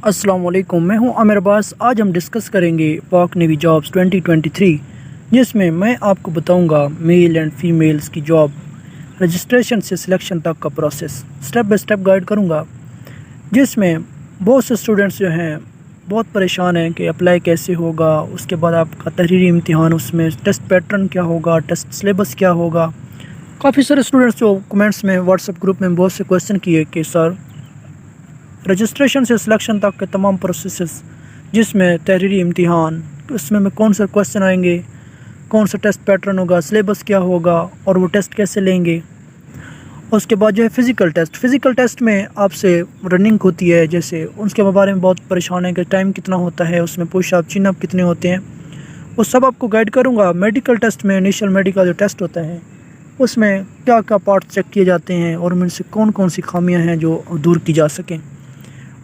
अस्सलाम वालेकुम, मैं हूं आमिर अब्बास। आज हम डिस्कस करेंगे पाक नेवी जॉब्स 2023, जिसमें मैं आपको बताऊंगा मेल एंड फीमेल्स की जॉब रजिस्ट्रेशन से सिलेक्शन तक का process step by step guide करूंगा। जिसमें बहुत से स्टूडेंट्स जो हैं बहुत परेशान हैं कि अप्लाई कैसे होगा, उसके बाद आपका तहरीरी इम्तिहान, उसमें टेस्ट पैटर्न क्या होगा, टेस्ट सिलेबस क्या होगा। काफ़ी सारे स्टूडेंट्स जो कमेंट्स में व्हाट्सएप ग्रुप में बहुत से क्वेश्चन किए कि सर रजिस्ट्रेशन से सिलेक्शन तक के तमाम प्रोसेस, जिसमें तहरीरी इम्तिहान, उसमें कौन से क्वेश्चन आएंगे, कौन सा टेस्ट पैटर्न होगा, सिलेबस क्या होगा और वो टेस्ट कैसे लेंगे। उसके बाद जो है फ़िज़िकल टेस्ट में आपसे रनिंग होती है, जैसे उसके बारे में बहुत परेशान है कि टाइम कितना होता है, उसमें पुशअप चिनअप कितने होते हैं, वो सब आपको गाइड करूँगा। मेडिकल टेस्ट में इनिशियल मेडिकल जो टेस्ट होता है उसमें क्या क्या पार्ट चेक किए जाते हैं और उनमें से कौन कौन सी खामियाँ हैं जो दूर की जा सकें।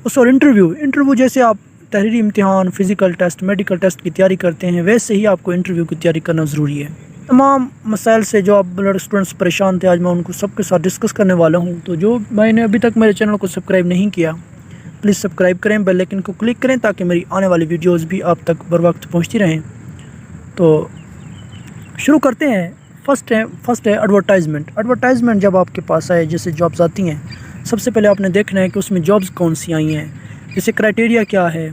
और इंटरव्यू जैसे आप तहरीरी इम्तिहान, फ़िज़िकल टेस्ट, मेडिकल टेस्ट की तैयारी करते हैं, वैसे ही आपको इंटरव्यू की तैयारी करना ज़रूरी है। तमाम मसाइल से जो आप स्टूडेंट्स परेशान थे, आज मैं उनको सबके साथ डिस्कस करने वाला हूं। तो जो मैंने अभी तक मेरे चैनल को सब्सक्राइब नहीं किया, प्लीज़ सब्सक्राइब करें, बेल आइकन को क्लिक करें ताकि मेरी आने वाली वीडियोज़ भी आप तक बर वक्त पहुँचती रहें। तो शुरू करते हैं। फर्स्ट है एडवर्टाइजमेंट। जब आपके पास आए, जैसे जॉब्स आती हैं, सबसे पहले आपने देखना है कि उसमें जॉब्स कौन सी आई हैं, जैसे क्राइटेरिया क्या है,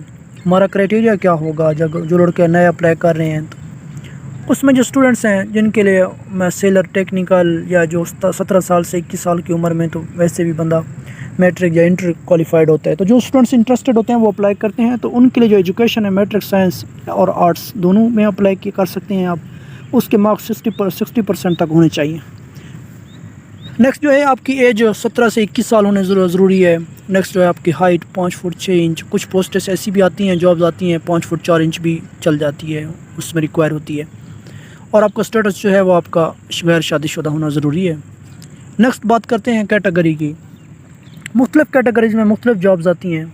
हमारा क्राइटेरिया क्या होगा जब जो लड़के नए अप्लाई कर रहे हैं। तो उसमें जो स्टूडेंट्स हैं जिनके लिए मैं सेलर, टेक्निकल, या जो 17 साल से 21 साल की उम्र में, तो वैसे भी बंदा मैट्रिक या इंटर क्वालिफाइड होता है, तो जो स्टूडेंट्स इंटरेस्टेड होते हैं वो अप्लाई करते हैं। तो उनके लिए जो एजुकेशन है, मैट्रिक, साइंस और आर्ट्स दोनों में अप्लाई कर सकते हैं आप। उसके मार्क्स 60% तक होने चाहिए। नेक्स्ट जो है आपकी एज 17 से 21 साल होने ज़रूरी है। नेक्स्ट जो है आपकी हाइट 5 फुट 6 इंच। कुछ पोस्टेस ऐसी भी आती हैं, जॉब्स आती हैं 5 फुट 4 इंच भी चल जाती है, उसमें रिक्वायर होती है। और आपका स्टेटस जो है वो आपका गैर शादीशुदा होना ज़रूरी है। नेक्स्ट बात करते हैं कैटेगरी की। मुख्तलिफ़ कैटेगरीज में मुख्तलिफ़ जॉब्स आती हैं,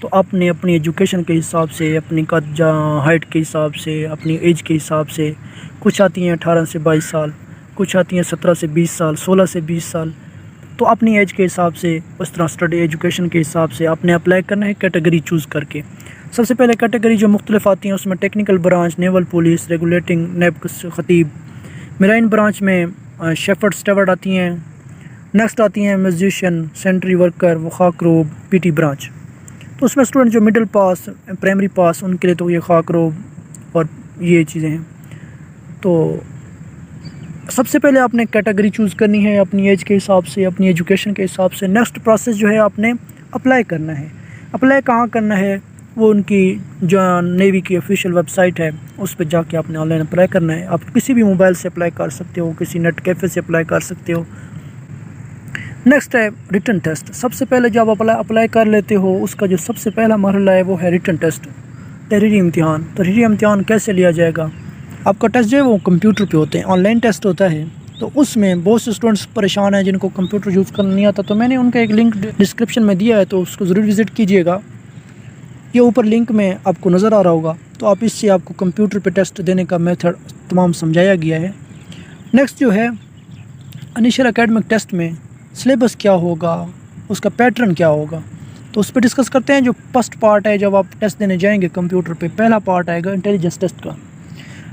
तो आपने अपनी एजुकेशन के हिसाब से, अपनी कद हाइट के हिसाब से, अपनी एज के हिसाब से, कुछ आती हैं 18 से 22 साल, कुछ आती हैं 17 से 20 साल, 16 से 20 साल। तो अपनी एज के हिसाब से, उस तरह स्टडी एजुकेशन के हिसाब से आपने अप्लाई करना है कैटेगरी चूज़ करके। सबसे पहले कैटेगरी जो मुख्तलिफ आती हैं उसमें technical branch, naval police, regulating, नैब खतीब, मेराइन ब्रांच में शेफर्ड स्टेवर्ड आती हैं। नेक्स्ट आती हैं म्यूजिशियन, सेंट्री वर्कर, खाकरोब, पीटी ब्रांच। तो उसमें स्टूडेंट जो मिडिल पास, प्राइमरी पास, उनके लिए तो ये खाकरोब और ये चीज़ें हैं। तो सबसे पहले आपने कैटेगरी चूज़ करनी है अपनी एज के हिसाब से, अपनी एजुकेशन के हिसाब से। नेक्स्ट प्रोसेस जो है आपने अप्लाई करना है। अप्लाई कहाँ करना है, वो उनकी जो नेवी की ऑफिशियल वेबसाइट है उस पर जाके आपने ऑनलाइन अप्लाई करना है। आप किसी भी मोबाइल से अप्लाई कर सकते हो, किसी नेट कैफ़े से अप्लाई कर सकते हो। नेक्स्ट है रिटन टेस्ट। सबसे पहले जब आप अप्लाई कर लेते हो, उसका जो सबसे पहला मरहला है वो है रिटन टेस्ट, तहरीरी इम्तिहान। तहरीरी इम्तिहान कैसे लिया जाएगा? आपका टेस्ट जो है वो कंप्यूटर पे होते हैं, ऑनलाइन टेस्ट होता है। तो उसमें बहुत से स्टूडेंट्स परेशान हैं जिनको कंप्यूटर यूज़ करना नहीं आता, तो मैंने उनका एक लिंक डिस्क्रिप्शन में दिया है, तो उसको ज़रूर विज़िट कीजिएगा। ये ऊपर लिंक में आपको नज़र आ रहा होगा, तो आप इससे आपको कंप्यूटर पे टेस्ट देने का मेथड तमाम समझाया गया है। नेक्स्ट जो है इनिशियल एकेडमिक टेस्ट में सिलेबस क्या होगा, उसका पैटर्न क्या होगा, तो उस पर डिस्कस करते हैं। जो फर्स्ट पार्ट है, जब आप टेस्ट देने जाएंगे कंप्यूटर पे, पहला पार्ट आएगा इंटेलिजेंस टेस्ट का।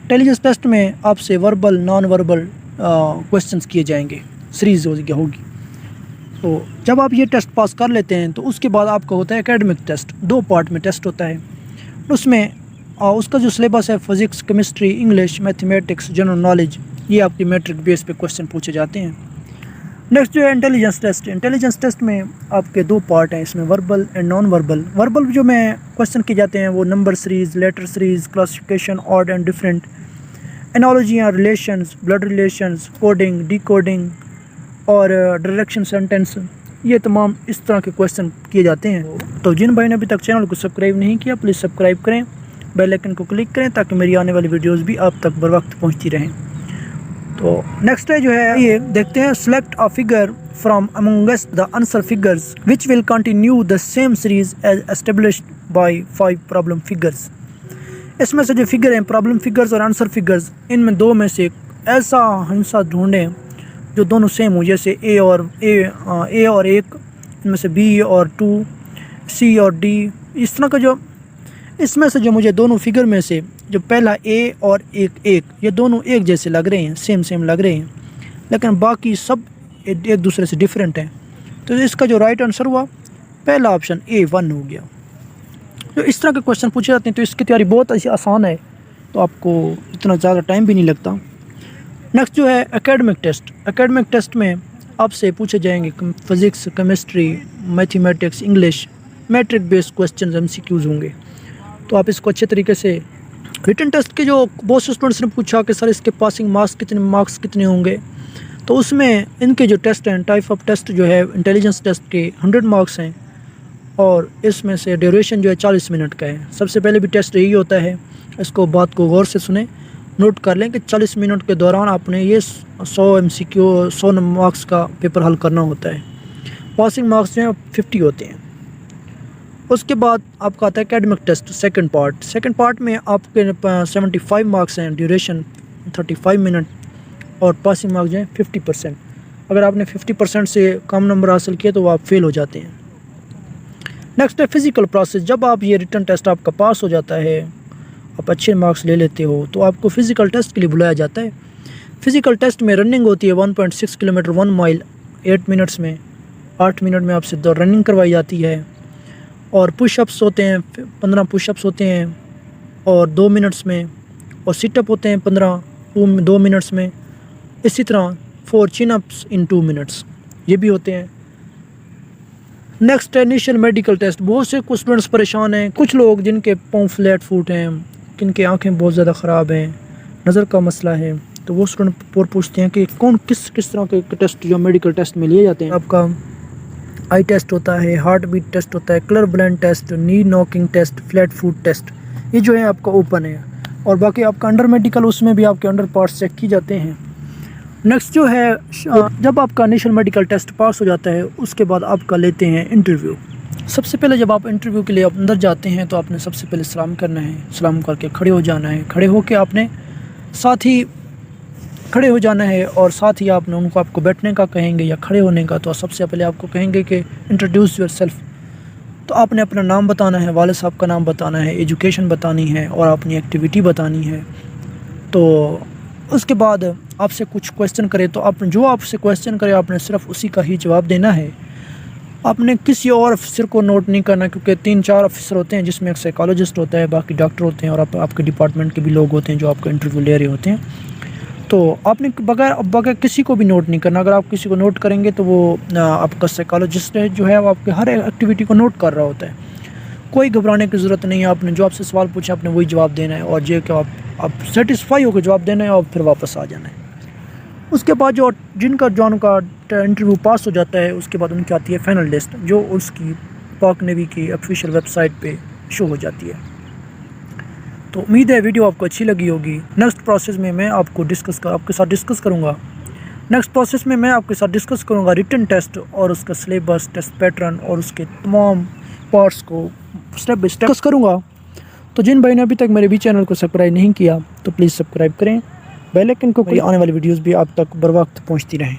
इंटेलिजेंस टेस्ट में आपसे वर्बल, नॉन वर्बल क्वेश्चंस किए जाएंगे, सीरीज़ होगी। तो जब आप ये टेस्ट पास कर लेते हैं तो उसके बाद आपका होता है एकेडमिक टेस्ट। 2 पार्ट में टेस्ट होता है। उसमें उसका जो सिलेबस है, physics, chemistry, English, mathematics, general knowledge, ये आपकी मैट्रिक बेस पे क्वेश्चन पूछे जाते हैं। नेक्स्ट जो है इंटेलिजेंस टेस्ट। इंटेलिजेंस टेस्ट में आपके 2 पार्ट हैं, इसमें verbal and non verbal. Verbal जो में क्वेश्चन किए जाते हैं वो number series, letter series, classification, odd and different, एनालॉजियाँ, relations, blood relations, coding, decoding और डायरेक्शन सेंटेंस, ये तमाम इस तरह के क्वेश्चन किए जाते हैं। तो जिन भाई ने अभी तक चैनल को सब्सक्राइब नहीं किया, प्लीज़ सब्सक्राइब करें, बेल आइकन को क्लिक करें ताकि मेरी आने वाली वीडियोस भी आप तक बर वक्त पहुँचती रहें। तो नेक्स्ट है जो है, ये देखते हैं, select a figure from amongst the answer figures which will continue the same series as established by 5 problem figures. इसमें से जो फिगर हैं, प्रॉब्लम फिगर्स और आंसर फिगर्स, इनमें 2 में से ऐसा हिस्सा ढूंढें जो दोनों सेम हो, जैसे ए और 1, इनमें से बी और 2, सी और डी, इस तरह का जो इसमें से जो मुझे दोनों फिगर में से जो पहला ए और एक ये दोनों एक जैसे लग रहे हैं, सेम लग रहे हैं, लेकिन बाकी सब एक दूसरे से डिफरेंट हैं। तो इसका जो राइट आंसर हुआ पहला ऑप्शन A1 हो गया। तो इस तरह के क्वेश्चन पूछे जाते हैं, तो इसकी तैयारी बहुत ऐसी आसान है, तो आपको इतना ज़्यादा टाइम भी नहीं लगता। नेक्स्ट जो है एकेडमिक टेस्ट। एकेडमिक टेस्ट में आपसे पूछे जाएंगे physics, chemistry, mathematics, English, matrix based question MCQs होंगे। तो आप इसको अच्छे तरीके से रिटन टेस्ट के जो बहुत से स्टूडेंट्स ने पूछा कि सर इसके पासिंग मार्क्स कितने होंगे, तो उसमें इनके जो टेस्ट हैं, टाइप ऑफ टेस्ट जो है इंटेलिजेंस टेस्ट के 100 मार्क्स हैं, और इसमें से ड्यूरेशन जो है 40 मिनट का है। सबसे पहले भी टेस्ट यही होता है, इसको बात को गौर से सुने, नोट कर लें कि 40 मिनट के दौरान आपने ये 100 MCQ 100 मार्क्स का पेपर हल करना होता है। पासिंग मार्क्स जो हैं 50 होते हैं। उसके बाद आपका आता है एकेडमिक टेस्ट सेकंड पार्ट में आपके 75 मार्क्स हैं, ड्यूरेशन 35 मिनट, और पासिंग मार्क्स जो हैं 50%। अगर आपने 50% से कम नंबर हासिल किए तो वो आप फेल हो जाते हैं। नेक्स्ट है फिज़िकल प्रोसेस। जब आप ये रिटन टेस्ट आपका पास हो जाता है, आप अच्छे मार्क्स ले लेते हो, तो आपको फ़िज़िकल टेस्ट के लिए बुलाया जाता है। फ़िज़िकल टेस्ट में रनिंग होती है 1.6 किलोमीटर 1 माइल 8 मिनट्स में। 8 मिनट में आपसे रनिंग करवाई जाती है, और पुशअप्स होते हैं 15 पुशअप्स होते हैं और 2 मिनट्स में, और सिटअप होते हैं 15 2 मिनट्स में। इसी तरह 4 चिनअप्स इन 2 मिनट्स ये भी होते हैं। नेक्स्ट है इनिशियल मेडिकल टेस्ट। बहुत से कुछ स्टूडेंट्स परेशान हैं, कुछ लोग जिनके पाँव फ्लैट फुट हैं, जिनकी आंखें बहुत ज़्यादा ख़राब हैं, नज़र का मसला है, तो वो स्टूडेंट पूछते हैं कि किस तरह के टेस्ट जो मेडिकल टेस्ट में लिए जाते हैं। आपका आई टेस्ट होता है, हार्ट बीट टेस्ट होता है, colour blind test, knee knocking test, flat foot test, ये जो है आपका ओपन है। और बाकी आपका अंडर मेडिकल, उसमें भी आपके अंडर पार्ट्स चेक की जाते हैं। नेक्स्ट जो है, जब आपका इनिशियल मेडिकल टेस्ट पास हो जाता है, उसके बाद आपका लेते हैं इंटरव्यू। सबसे पहले जब आप इंटरव्यू के लिए अंदर जाते हैं, तो आपने सबसे पहले सलाम करना है, सलाम करके खड़े हो जाना है। खड़े होकर आपने साथ ही खड़े हो जाना है, और साथ ही आपने उनको आपको बैठने का कहेंगे या खड़े होने का, तो सबसे पहले आपको कहेंगे कि इंट्रोड्यूस योर सेल्फ। तो आपने अपना नाम बताना है, वालिद साहब का नाम बताना है, एजुकेशन बतानी है, और अपनी एक्टिविटी बतानी है। तो उसके बाद आपसे कुछ क्वेश्चन करे, तो आप जो आपसे क्वेश्चन करे आपने सिर्फ उसी का ही जवाब देना है। आपने किसी और अफसर को नोट नहीं करना, क्योंकि 3-4 अफसर होते हैं, जिसमें एक साइकोलॉजिस्ट होता है, बाकी डॉक्टर होते हैं, और आपके डिपार्टमेंट के भी लोग होते हैं जो आपका इंटरव्यू ले रहे होते हैं। तो आपने बगैर किसी को भी नोट नहीं करना। अगर आप किसी को नोट करेंगे तो वो आपका साइकोलॉजिस्ट है जो है वो आपके हर एक्टिविटी को नोट कर रहा होता है। कोई घबराने की ज़रूरत नहीं है। आपने जो आपसे सवाल पूछा आपने वही जवाब देना है, और जो कि आप सेटिस्फाई होकर जवाब देना है और फिर वापस आ जाना है। उसके बाद जो उनका इंटरव्यू पास हो जाता है, उसके बाद उनकी आती है फाइनल लिस्ट, जो उसकी पाक नेवी की ऑफिशियल वेबसाइट पे शो हो जाती है। तो उम्मीद है वीडियो आपको अच्छी लगी होगी। नेक्स्ट प्रोसेस में मैं आपके साथ डिस्कस करूँगा। नेक्स्ट प्रोसेस में मैं आपके साथ डिस्कस करूँगा रिटन टेस्ट और उसका सिलेबस, टेस्ट पैटर्न और उसके तमाम पार्ट्स को स्टेप बाय स्टेप डिस्कस करूँगा। तो जिन भाई ने अभी तक मेरे भी चैनल को सब्सक्राइब नहीं किया तो प्लीज़ सब्सक्राइब करें, बेल आइकन को, आने वाली वीडियोस भी आप तक बर वक्त पहुँचती रहें।